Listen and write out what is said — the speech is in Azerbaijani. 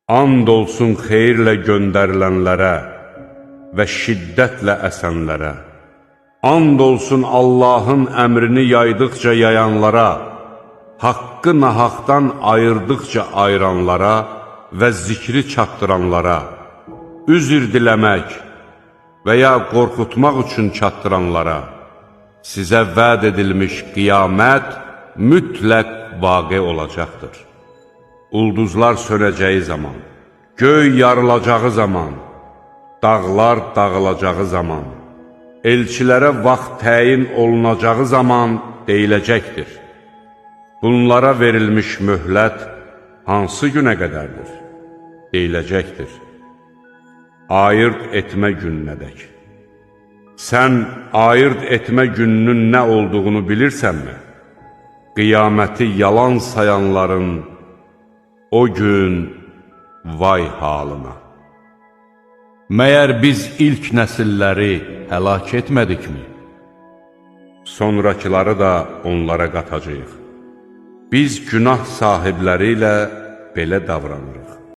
And olsun xeyirlə göndərilənlərə və şiddətlə əsənlərə. And olsun Allahın əmrini yaydıqca yayanlara, haqqı nahaqdan ayırdıqca ayıranlara və zikri çatdıranlara, üzr diləmək və ya qorxutmaq üçün çatdıranlara, sizə vəd edilmiş qiyamət mütləq vaqe olacaqdır. Ulduzlar sönəcəyi zaman, göy yarılacağı zaman, dağlar dağılacağı zaman, elçilərə vaxt təyin olunacağı zaman deyiləcəkdir. Bunlara verilmiş möhlət hansı günə qədərdir? Deyiləcəkdir. Ayırt etmə gününədək. Sən ayırt etmə gününün nə olduğunu bilirsənmi? Qiyaməti yalan sayanların o gün vay halına. Məyər biz ilk nəsilləri həlak etmədikmi? Sonrakıları da onlara qatacağıq. Biz günah sahibləri ilə belə davranırıq.